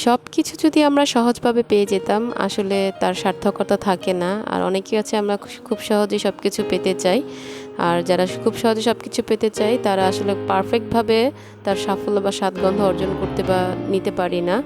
সব কিছু যদি আমরা সহজভাবে পেয়ে যেতাম আসলে তার সার্থকতা থাকে না। আর অনেকেই আছে আমরা খুব সহজে সব কিছু পেতে চাই, আর যারা খুব সহজে সব কিছু পেতে চাই তারা আসলে পারফেক্টভাবে তার সাফল্য বা স্বাদগন্ধ অর্জন করতে বা নিতে পারি না।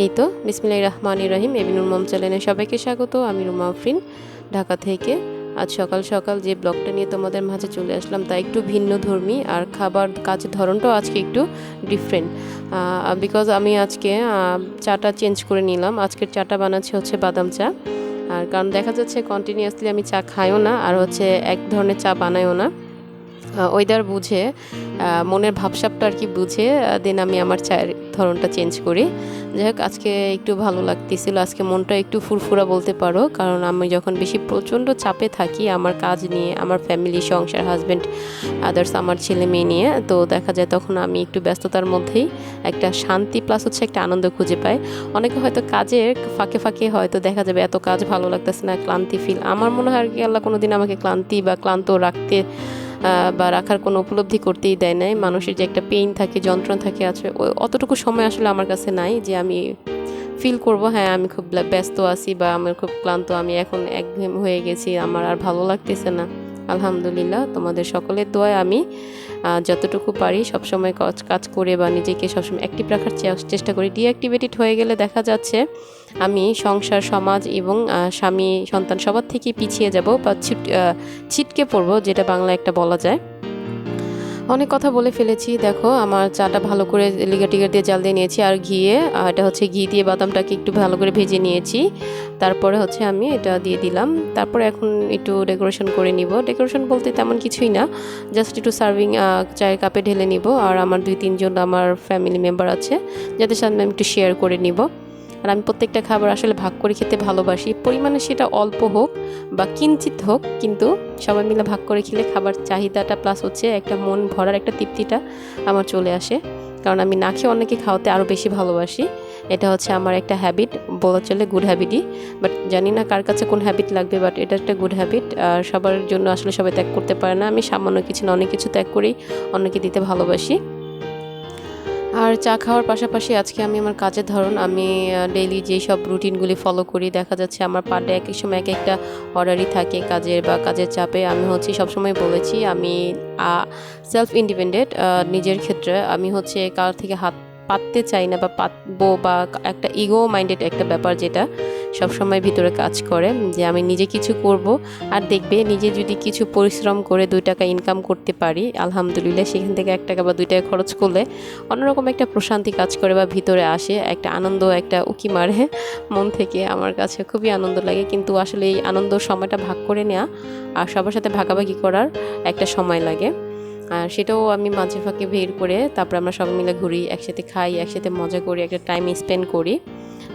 এই তো বিসমিল্লাহির রহমানির রহিম, abnoormoms চ্যানেলে সবাইকে স্বাগত। আমি রুমা আফরিন, ঢাকা থেকে। আজ সকাল সকাল যে ব্লগটা নিয়ে তোমাদের মাঝে চলে আসলাম তা একটু ভিন্নধর্মী, আর খাবার কাজের ধরনটাও আজকে একটু ডিফারেন্ট। বিকজ আমি আজকে চাটা চেঞ্জ করে নিলাম। আজকের চাটা বানাচ্ছি হচ্ছে বাদাম চা। আর কারণ দেখা যাচ্ছে কন্টিনিউয়াসলি আমি চা খাইও না, আর হচ্ছে এক ধরনের চা বানাইও না। ওয়েদার বুঝে, মনের ভাবসাবটা আর কি বুঝে দেন আমি আমার চায়ের ধরনটা চেঞ্জ করি। যাই হোক, আজকে একটু ভালো লাগতেছিল, আজকে মনটা একটু ফুরফুরা বলতে পারো। কারণ আমি যখন বেশি প্রচণ্ড চাপে থাকি আমার কাজ নিয়ে, আমার ফ্যামিলি, সংসার, হাজব্যান্ড, আদার্স আমার ছেলে মেয়ে নিয়ে, তো দেখা যায় তখন আমি একটু ব্যস্ততার মধ্যেই একটা শান্তি প্লাস হচ্ছে একটা আনন্দ খুঁজে পাই। অনেকে হয়তো কাজের ফাঁকে ফাঁকে হয়তো দেখা যাবে এত কাজ ভালো লাগতেছে না, ক্লান্তি ফিল। আমার মনে হয় আর কি আল্লাহ কোনো দিন আমাকে ক্লান্তি বা ক্লান্ত রাখতে বা রাখার কোনো উপলব্ধি করতেই দেয় নাই। মানুষের যে একটা পেইন থাকে, যন্ত্রণা থাকে, আছে অতটুকু সময় আসলে আমার কাছে নাই যে আমি ফিল করব হ্যাঁ আমি খুব ব্যস্ত আছি বা আমার খুব ক্লান্ত, আমি এখন একঘেয়েম হয়ে গেছি, আমার আর ভালো লাগতেছে না। আলহামদুলিল্লাহ, তোমাদের সকলের দোয়ায় আমি যতটুকু পারি সবসময় কাজ করে বা নিজেকে সবসময় অ্যাক্টিভ রাখার চেষ্টা করি। ডিঅ্যাক্টিভেটেড হয়ে গেলে দেখা যাচ্ছে আমি সংসার, সমাজ এবং স্বামী, সন্তান সবার থেকে পিছিয়ে যাব বা ছিটকে পড়বো, যেটা বাংলা একটা বলা যায়। অনেক কথা বলে ফেলেছি। দেখো আমার চাটা ভালো করে লিগার টিগার দিয়ে জাল দিয়ে নিয়েছি, আর ঘিয়ে এটা হচ্ছে ঘি দিয়ে বাদামটাকে একটু ভালো করে ভেজে নিয়েছি। তারপরে হচ্ছে আমি এটা দিয়ে দিলাম। তারপরে এখন একটু ডেকোরেশন করে নিব। ডেকোরেশন বলতে তেমন কিছুই না, জাস্ট একটু সার্ভিং চায়ের কাপে ঢেলে নিব। আর আমার 2-3 জন আমার ফ্যামিলি মেম্বার আছে যাদের সাথে আমি একটু শেয়ার করে নিব। আর আমি প্রত্যেকটা খাবার আসলে ভাগ করে খেতে ভালোবাসি, পরিমাণে সেটা অল্প হোক বা কিঞ্চিত হোক, কিন্তু সবাই মিলে ভাগ করে খেলে খাবার চাহিদাটা প্লাস হচ্ছে একটা মন ভরার একটা তৃপ্তিটা আমার চলে আসে। কারণ আমি না খেয়ে অনেকে খাওয়াতে আরও বেশি ভালোবাসি। এটা হচ্ছে আমার একটা হ্যাবিট, বলা চলে গুড হ্যাবিটই। বাট জানি না কার কাছে কোন হ্যাবিট লাগবে, বাট এটা একটা গুড হ্যাবিট। আর সবার জন্য আসলে সবাই ত্যাগ করতে পারে না। আমি সামান্য কিছু না অনেক কিছু ত্যাগ করেই অন্যকে দিতে ভালোবাসি। আর চা খাওয়ার পাশাপাশি আজকে আমি আমার কাজের ধরন, আমি ডেইলি যেই সব রুটিনগুলি ফলো করি, দেখা যাচ্ছে আমার পার ডে এক এক সময় এক একটা অর্ডারই থাকে কাজের বা কাজের চাপে। আমি হচ্ছে সবসময় বলেছি আমি সেলফ ইন্ডিপেন্ডেন্ট। নিজের ক্ষেত্রে আমি হচ্ছে কার থেকে হাত পাততে চাই না বা পাতবো, বা একটা ইগো মাইন্ডেড একটা ব্যাপার যেটা সবসময় ভিতরে কাজ করে যে আমি নিজে কিছু করব। আর দেখবে নিজে যদি কিছু পরিশ্রম করে 2 টাকা ইনকাম করতে পারি আলহামদুলিল্লাহ, সেখান থেকে 1 টাকা বা 2 টাকা খরচ করলে অন্যরকম একটা প্রশান্তি কাজ করে বা ভিতরে আসে একটা আনন্দ, একটা উকি মারে মন থেকে। আমার কাছে খুবই আনন্দ লাগে। কিন্তু আসলে এই আনন্দর সময়টা ভাগ করে নেওয়া আর সবার সাথে ভাগাভাগি করার একটা সময় লাগে, আর সেটাও আমি মাঝে ফাঁকে বের করে তারপরে আমরা সবাই মিলে ঘুরি, একসাথে খাই, একসাথে মজা করি, একটা টাইম স্পেন্ড করি।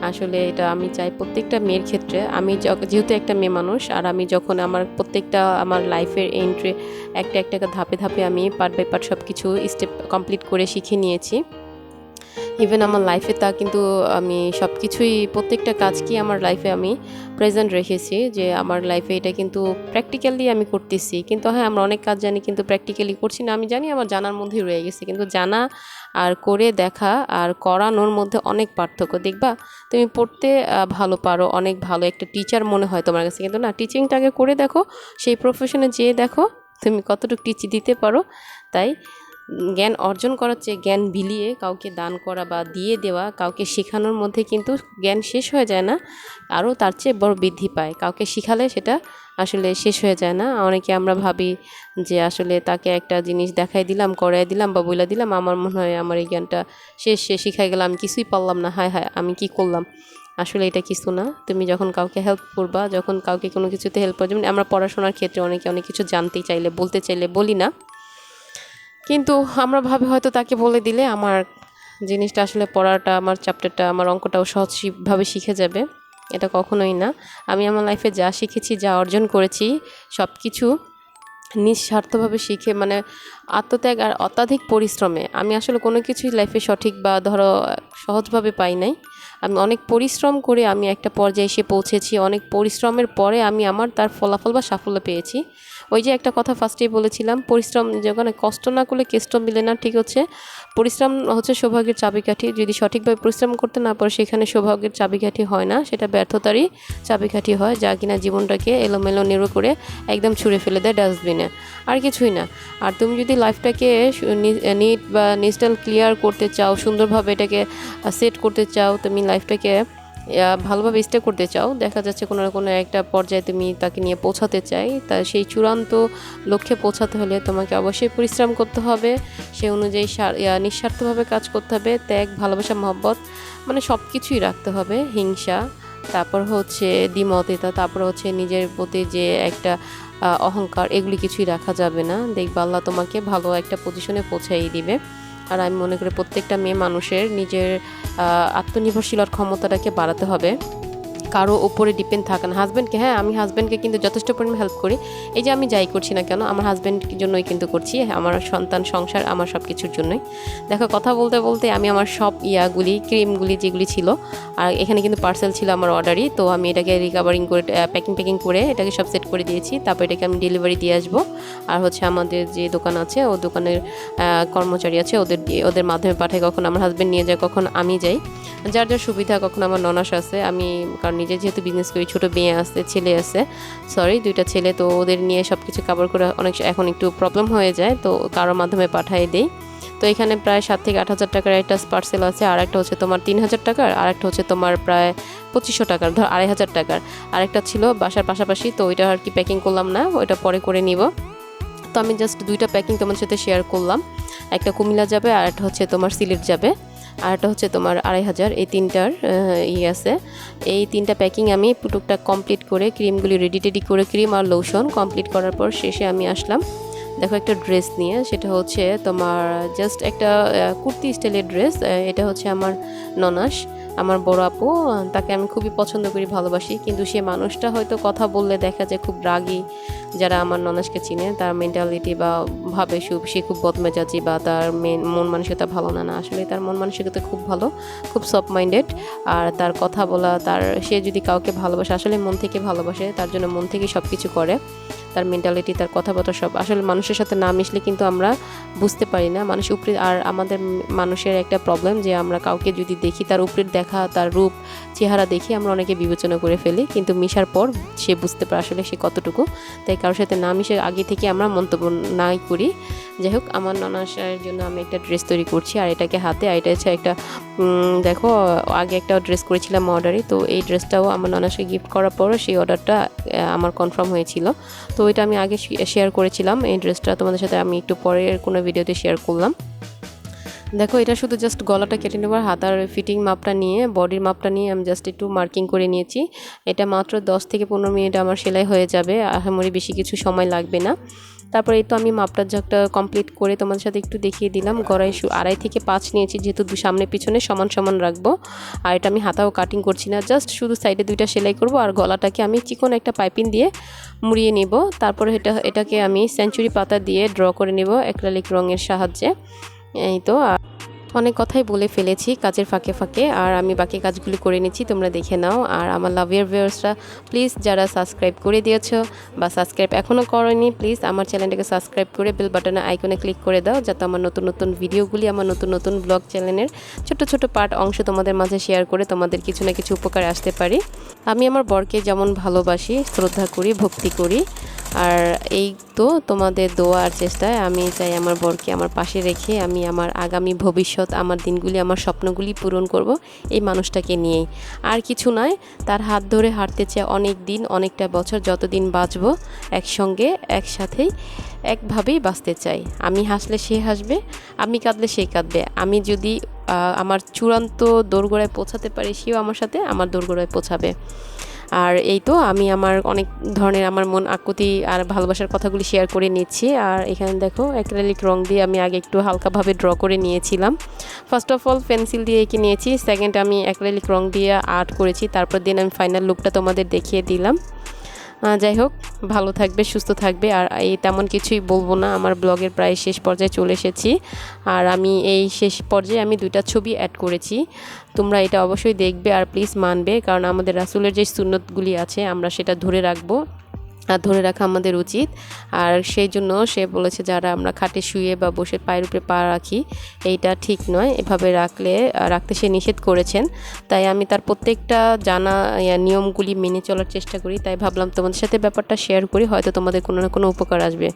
আসলে এটা আমি চাই প্রত্যেকটা মেয়ের ক্ষেত্রে। আমি যেহেতু একটা মেয়ে মানুষ, আর আমি যখন আমার প্রত্যেকটা আমার লাইফের এন্ট্রি একটা একটা ধাপে ধাপে আমি পার্ট বাই পার্ট সব কিছু স্টেপ কমপ্লিট করে শিখে নিয়েছি। ইভেন আমার লাইফে তা কিন্তু আমি সব কিছুই, প্রত্যেকটা কাজকেই আমার লাইফে আমি প্রেজেন্ট রেখেছি, যে আমার লাইফে এটা কিন্তু প্র্যাকটিক্যালি আমি করতেছি। কিন্তু হ্যাঁ, আমরা অনেক কাজ জানি কিন্তু প্র্যাকটিক্যালি করছি না। আমি জানি আমার জানার মধ্যেই রয়ে গেছে, কিন্তু জানা আর করে দেখা আর করানোর মধ্যে অনেক পার্থক্য। দেখবা তুমি পড়তে ভালো পারো, অনেক ভালো একটা টিচার মনে হয় তোমার কাছে, কিন্তু না, টিচিংটাকে করে দেখো, সেই প্রফেশনে যেয়ে দেখো তুমি কতটুকু টিচ দিতে পারো। তাই জ্ঞান অর্জন করার চেয়ে জ্ঞান বিলিয়ে কাউকে দান করা বা দিয়ে দেওয়া, কাউকে শেখানোর মধ্যে কিন্তু জ্ঞান শেষ হয়ে যায় না, আরও তার চেয়ে বড় বৃদ্ধি পায়। কাউকে শিখালে সেটা আসলে শেষ হয়ে যায় না। অনেকে আমরা ভাবি যে আসলে তাকে একটা জিনিস দেখাই দিলাম, করাই দিলাম বা বলে দিলাম, আমার মনে হয় আমার এই জ্ঞানটা শেষ, সে শিখাই গেলাম, আমি কিছুই পারলাম না, হায় হায় আমি কি করলাম। আসলে এটা কিছু না। তুমি যখন কাউকে হেল্প করবা, যখন কাউকে কোনো কিছুতে হেল্প করবে, যেমন আমরা পড়াশোনার ক্ষেত্রে অনেকে অনেক কিছু জানতে চাইলে, বলতে চাইলে বলি না, কিন্তু আমরা ভাবে হয়তো তাকে বলে দিলে আমার জিনিসটা আসলে পড়াটা, আমার চ্যাপ্টারটা, আমার অঙ্কটাও সহজভাবে শিখে যাবে। এটা কখনোই না। আমি আমার লাইফে যা শিখেছি, যা অর্জন করেছি, সব কিছু নিঃস্বার্থভাবে শিখে, মানে আত্মত্যাগ আর অত্যাধিক পরিশ্রমে। আমি আসলে কোনো কিছুই লাইফে সঠিক বা ধরো সহজভাবে পাই নাই। আমি অনেক পরিশ্রম করে আমি একটা পর্যায়ে এসে পৌঁছেছি। অনেক পরিশ্রমের পরে আমি আমার তার ফলাফল বা সাফল্য পেয়েছি। ওই যে একটা কথা ফার্স্টেই বলেছিলাম, পরিশ্রম যখন কষ্ট না করলে কেষ্ট মিলে না, ঠিক হচ্ছে পরিশ্রম হচ্ছে সৌভাগ্যের চাবিকাঠি। যদি সঠিকভাবে পরিশ্রম করতে না পারো সেখানে সৌভাগ্যের চাবিকাঠি হয় না, সেটা ব্যর্থতারই চাবিকাঠি হয়, যা কিনা জীবনটাকে এলোমেলো নেড়ো করে একদম ছুঁড়ে ফেলে দেয় ডাস্টবিনে, আর কিছুই না। আর তুমি যদি লাইফটাকে নিট বা নিস্টাল ক্লিয়ার করতে চাও, সুন্দরভাবে এটাকে সেট করতে চাও, তুমি লাইফটাকে ভালোভাবে স্টে করতে চাও, দেখা যাচ্ছে কোনো না কোনো একটা পর্যায়ে তুমি তাকে নিয়ে পৌঁছাতে চাই, তা সেই চূড়ান্ত লক্ষ্যে পৌঁছাতে হলে তোমাকে অবশ্যই পরিশ্রম করতে হবে, সে অনুযায়ী নিঃস্বার্থভাবে কাজ করতে হবে, ত্যাগ, ভালোবাসা, মহব্বত, মানে সব কিছুই রাখতে হবে, হিংসা, তারপর হচ্ছে দ্বিমতিতা, তারপর হচ্ছে নিজের প্রতি যে একটা অহংকার, এগুলি কিছুই রাখা যাবে না। দেখবা আল্লাহ তোমাকে ভালো একটা পজিশনে পৌঁছাই দিবে। আর আমি মনে করি প্রত্যেকটা মেয়ে মানুষের নিজের আত্মনির্ভরশীলতার ক্ষমতাটাকে বাড়াতে হবে, কারো উপরে ডিপেন্ড থাকে না। হাজব্যান্ডকে, হ্যাঁ আমি হাজব্যান্ডকে কিন্তু যথেষ্ট পরিমাণে হেল্প করি, এই যে আমি যাই করছি না কেন আমার হাজব্যান্ডের জন্যই কিন্তু করছি, আমার সন্তান, সংসার, আমার সব কিছুর জন্যই। দেখো কথা বলতে বলতে আমি আমার সব ক্রিমগুলি যেগুলি ছিল, আর এখানে কিন্তু পার্সেল ছিল আমার অর্ডারই, তো আমি এটাকে রিকভারিং করে প্যাকিং করে এটাকে সব সেট করে দিয়েছি, তারপর এটাকে আমি ডেলিভারি দিয়ে আসবো। আর হচ্ছে আমাদের যে দোকান আছে, ও দোকানের কর্মচারী আছে, ওদের মাধ্যমে পাঠাই, কখন আমার হাজব্যান্ড নিয়ে যায়, কখন আমি যাই, যার যার সুবিধা। কখন আমার ননাস আছে, আমি কারণ নিজে যেহেতু বিজনেস করি, ছোটো মেয়ে আছে, ছেলে আছে, দুইটা ছেলে, তো ওদের নিয়ে সব কিছু কাভার করে এখন একটু প্রবলেম হয়ে যায়, তো কারোর মাধ্যমে পাঠিয়ে দেই। তো এখানে প্রায় 7 থেকে 8,000 টাকার একটা পার্সেল আছে, আর একটা হচ্ছে তোমার 3,000 টাকার, আর একটা হচ্ছে তোমার প্রায় 2,500 টাকার, ধর 2,500 টাকার, আরেকটা ছিল বাসার পাশাপাশি, তো ওইটা আর কি প্যাকিং করলাম না, ওইটা পরে করে নিব। তো আমি জাস্ট দুইটা প্যাকিং তোমার সাথে শেয়ার করলাম, একটা কুমিল্লা যাবে, আর একটা হচ্ছে তোমার সিলেট যাবে, আর একটা হচ্ছে তোমার 2,500, এই তিনটার আছে। এই তিনটা প্যাকিং আমি টুকটাক কমপ্লিট করে ক্রিমগুলি রেডি করে, ক্রিম আর লোশন কমপ্লিট করার পর শেষে আমি আসলাম দেখো একটা ড্রেস নিয়ে, সেটা হচ্ছে তোমার জাস্ট একটা কুর্তি স্টাইলের ড্রেস। এটা হচ্ছে আমার ননাস, আমার বড় আপু, তাকে আমি খুবই পছন্দ করি, ভালোবাসি, কিন্তু সে মানুষটা হয়তো কথা বললে দেখা যায় খুব রাগী। যারা আমার ননাসকে চিনে, তার মেন্টালিটি বা ভাবে সে খুব বদমেজাজি বা তার মন মানসিকতা ভালো না, আসলে তার মন মানসিকতা খুব ভালো, খুব সফট মাইন্ডেড। আর তার কথা বলা, সে যদি কাউকে ভালোবাসে আসলে মন থেকে ভালোবাসে, তার জন্য মন থেকে সব কিছু করে, তার মেন্টালিটি, তার কথাবার্তা সব আসলে মানুষের সাথে না মিশলে কিন্তু আমরা বুঝতে পারি না মানুষ উপরে। আর আমাদের মানুষের একটা প্রবলেম যে আমরা কাউকে যদি দেখি, তার উপরের দেখা, তার রূপ চেহারা দেখি আমরা অনেকে বিবেচনা করে ফেলি, কিন্তু মিশার পর সে বুঝতে পারে আসলে সে কতটুকু। তাই কারোর সাথে না মিশে আগে থেকে আমরা মন্তব্য নাই করি। যাই হোক, আমার ননাসের জন্য আমি একটা ড্রেস তৈরি করছি, আর এটাকে হাতে, আর এটা হচ্ছে একটা দেখো আগে একটা ড্রেস করেছিলাম অর্ডারে, তো এই ড্রেসটাও আমার ননাসকে গিফট করার পরও সেই অর্ডারটা আমার কনফার্ম হয়েছিল, তো এটা আমি আগে শেয়ার করেছিলাম। এই ড্রেসটা তোমাদের সাথে আমি একটু পরের কোনো ভিডিওতে শেয়ার করলাম। দেখো এটা শুধু জাস্ট গলাটা কেটে নেবার, হাতার ফিটিং মাপটা নিয়ে, বডির মাপটা নিয়ে আমি জাস্ট একটু মার্কিং করে নিয়েছি। এটা মাত্র 10 থেকে 15 মিনিট আমার সেলাই হয়ে যাবে, আহামরি বেশি কিছু সময় লাগবে না। তারপরে এই তো আমি মাপটার ঝাঁকটা কমপ্লিট করে তোমাদের সাথে একটু দেখিয়ে দিলাম। গড়াই 2.5 থেকে 5 নিয়েছি, যেহেতু সামনে পিছনে সমান সমান রাখবো। আর এটা আমি হাতাও কাটিং করছি না, জাস্ট শুধু সাইডে 2টা সেলাই করব, আর গলাটাকে আমি চিকন একটা পাইপিং দিয়ে মুড়িয়ে নিব। তারপরে এটাকে আমি সেঞ্চুরি পাতা দিয়ে ড্র করে নিব অ্যাক্রিলিক রঙের সাহায্যে। এই তো অনেক কথাই বলে ফেলেছি কাজের ফাঁকে ফাঁকে, আর আমি বাকি কাজগুলি করে নিচ্ছি, তোমরা দেখে নাও। আর আমার লাভিয়ার ভিউয়ার্সরা প্লিজ যারা সাবস্ক্রাইব করে দিয়েছো বা সাবস্ক্রাইব এখনও করোনি, প্লিজ আমার চ্যানেলটাকে সাবস্ক্রাইব করে বেল বাটনে আইকনে ক্লিক করে দাও, যাতে আমার নতুন নতুন ভিডিওগুলি, আমার নতুন নতুন ব্লগ চ্যানেলের ছোট ছোট পার্ট অংশ তোমাদের মাঝে শেয়ার করে তোমাদের কিছু না কিছু উপকার আসতে পারি। আমি আমার বরকে যেমন ভালোবাসি, শ্রদ্ধা করি, ভক্তি করি, আর এই তো তোমাদের দোয়া আর চেষ্টায় আমি চাই আমার বরকে আমার পাশে রেখে আমি আমার আগামী ভবিষ্যৎ, আমার দিনগুলি, আমার স্বপ্নগুলি পূরণ করব এই মানুষটাকে নিয়েই, আর কিছু নয়। তার হাত ধরে হাঁটতে চাই অনেক দিন, অনেকটা বছর, যতদিন বাঁচব একসঙ্গে একসাথেই একভাবেই বাঁচতে চাই। আমি হাসলে সে হাসবে, আমি কাঁদলে সে কাঁদবে। আমি যদি আমার চূড়ান্ত দোরগোড়ায় পৌঁছাতে পারি, সেও আমার সাথে আমার দোরগোড়ায় পৌঁছাবে। আর এই তো আমি আমার অনেক ধরনের আমার মন আকুতি আর ভালোবাসার কথাগুলি শেয়ার করে নিচ্ছি। আর এখানে দেখো অ্যাক্রিলিক রং দিয়ে আমি আগে একটু হালকাভাবে ড্র করে নিয়েছিলাম। ফার্স্ট অফ অল পেন্সিল দিয়ে এঁকে নিয়েছি, সেকেন্ড আমি অ্যাক্রিলিক রং দিয়ে আর্ট করেছি, তারপর দিন আমি ফাইনাল লুকটা তোমাদের দেখিয়ে দিলাম। যাই হোক, ভালো থাকবে, সুস্থ থাকবে, আর এই তেমন কিছুই বলবো না। আমার ব্লগের প্রায় শেষ পর্যায়ে চলে এসেছি, আর আমি এই শেষ পর্যায়ে আমি 2টা ছবি অ্যাড করেছি। তোমরা এটা অবশ্যই দেখবে আর প্লিজ মানবে, কারণ আমাদের রাসূলের যে সুন্নতগুলি আছে আমরা সেটা ধরে রাখবো। ধরে রাখা আমাদের উচিত। আর সেই জন্য সে বলেছে যারা আমরা খাটে শুয়ে বা বসে পায়ের উপরে পা রাখি এইটা ঠিক নয়, এভাবে রাখতে সে নিষেধ করেছেন। তাই আমি তার প্রত্যেকটা জানা নিয়মগুলি মেনে চলার চেষ্টা করি। তাই ভাবলাম তোমাদের সাথে ব্যাপারটা শেয়ার করি, হয়তো তোমাদের কোনো না কোনো উপকার আসবে।